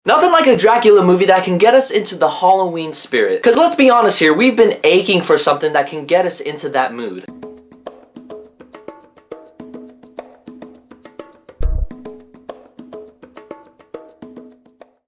Nothing like a Dracula movie that can get us into the Halloween spirit. Because let's be honest here, we've been aching for something that can get us into that mood.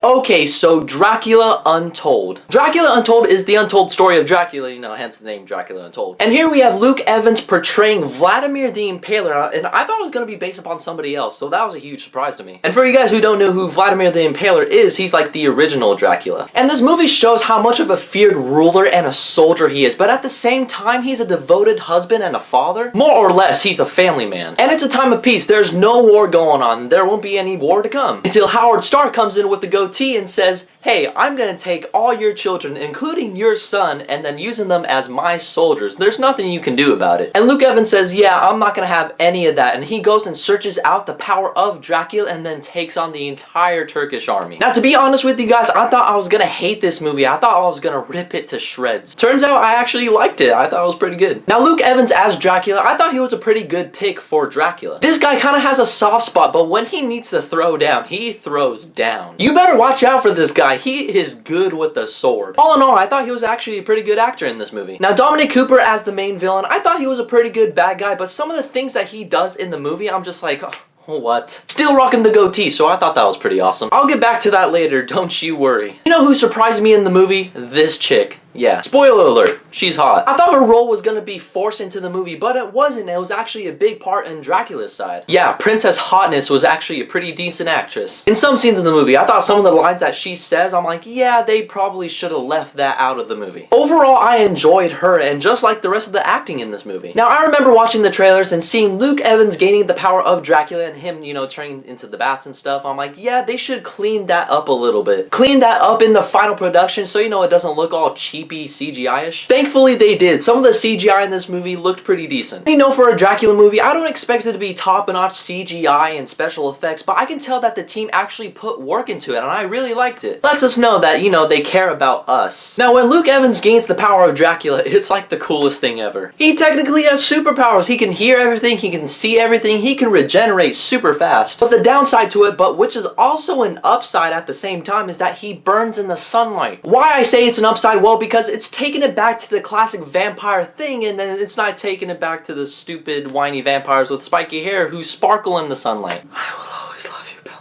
Okay, so Dracula Untold. Dracula Untold is the untold story of Dracula, hence the name Dracula Untold. And here we have Luke Evans portraying Vladimir the Impaler, and I thought it was going to be based upon somebody else, so that was a huge surprise to me. And for you guys who don't know who Vladimir the Impaler is, he's like the original Dracula. And this movie shows how much of a feared ruler and a soldier he is, but at the same time, he's a devoted husband and a father. More or less, he's a family man. And it's a time of peace. There's no war going on. There won't be any war to come. Until Howard Stark comes in with the goatee and says, hey, I'm gonna take all your children, including your son, and then using them as my soldiers. There's nothing you can do about it. And Luke Evans says, yeah, I'm not gonna have any of that. And he goes and searches out the power of Dracula and then takes on the entire Turkish army. Now, to be honest with you guys, I thought I was gonna hate this movie. I thought I was gonna rip it to shreds. Turns out I actually liked it. I thought it was pretty good. Now, Luke Evans as Dracula, I thought he was a pretty good pick for Dracula. This guy kind of has a soft spot, but when he needs to throw down, he throws down. You better watch out for this guy. He is good with the sword. All in all, I thought he was actually a pretty good actor in this movie. Now, Dominic Cooper as the main villain, I thought he was a pretty good bad guy, but some of the things that he does in the movie, I'm just like, oh, what? Still rocking the goatee, so I thought that was pretty awesome. I'll get back to that later, don't you worry. You know who surprised me in the movie? This chick. Yeah, spoiler alert, she's hot. I thought her role was gonna be forced into the movie, but it wasn't. It was actually a big part in Dracula's side. Yeah, Princess Hotness was actually a pretty decent actress. In some scenes in the movie, I thought some of the lines that she says, I'm like, yeah, they probably should have left that out of the movie. Overall, I enjoyed her, and just like the rest of the acting in this movie. Now, I remember watching the trailers and seeing Luke Evans gaining the power of Dracula and him, turning into the bats and stuff. I'm like, yeah, they should clean that up a little bit. Clean that up in the final production so, it doesn't look all cheapy CGI-ish. Thankfully they did. Some of the CGI in this movie looked pretty decent. For a Dracula movie, I don't expect it to be top-notch CGI and special effects, but I can tell that the team actually put work into it, and I really liked it. Lets us know that, they care about us. Now, when Luke Evans gains the power of Dracula, it's like the coolest thing ever. He technically has superpowers. He can hear everything, he can see everything, he can regenerate super fast. But the downside to it, which is also an upside at the same time, is that he burns in the sunlight. Why I say it's an upside? Well, because it's taking it back to the classic vampire thing, and then it's not taking it back to the stupid, whiny vampires with spiky hair who sparkle in the sunlight. I will always love you, Bella.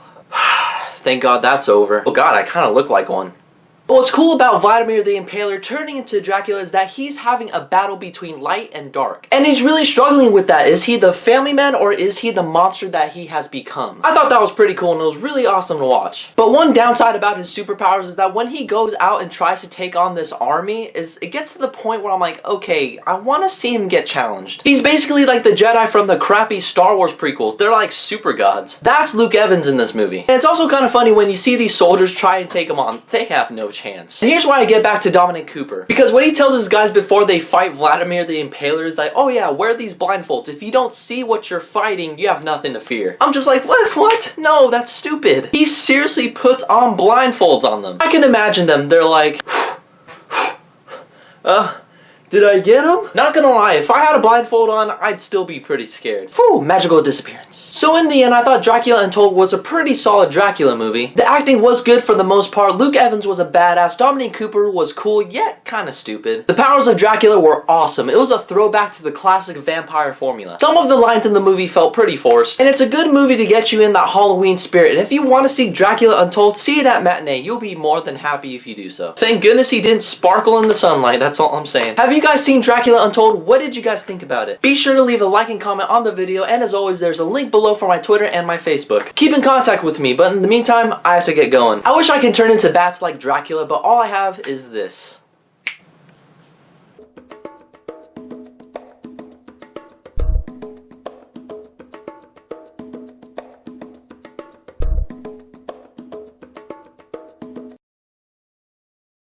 Thank God that's over. Oh God, I kind of look like one. But what's cool about Vladimir the Impaler turning into Dracula is that he's having a battle between light and dark. And he's really struggling with that. Is he the family man or is he the monster that he has become? I thought that was pretty cool and it was really awesome to watch. But one downside about his superpowers is that when he goes out and tries to take on this army, it gets to the point where I'm like, okay, I want to see him get challenged. He's basically like the Jedi from the crappy Star Wars prequels. They're like super gods. That's Luke Evans in this movie. And it's also kind of funny when you see these soldiers try and take him on. They have no chance. And here's why I get back to Dominic Cooper. Because what he tells his guys before they fight Vladimir the Impaler is like, oh yeah, wear these blindfolds. If you don't see what you're fighting, you have nothing to fear. I'm just like, what? No, that's stupid. He seriously puts on blindfolds on them. I can imagine them. They're like, did I get him? Not gonna lie, if I had a blindfold on, I'd still be pretty scared. Phew, magical disappearance. So in the end, I thought Dracula Untold was a pretty solid Dracula movie. The acting was good for the most part. Luke Evans was a badass. Dominic Cooper was cool, yet kinda stupid. The powers of Dracula were awesome. It was a throwback to the classic vampire formula. Some of the lines in the movie felt pretty forced, and it's a good movie to get you in that Halloween spirit. And if you want to see Dracula Untold, see it at matinee. You'll be more than happy if you do so. Thank goodness he didn't sparkle in the sunlight, that's all I'm saying. Have you guys seen Dracula Untold? What did you guys think about it? Be sure to leave a like and comment on the video, and as always, there's a link below for my Twitter and my Facebook. Keep in contact with me, but in the meantime, I have to get going. I wish I could turn into bats like Dracula, but all I have is this.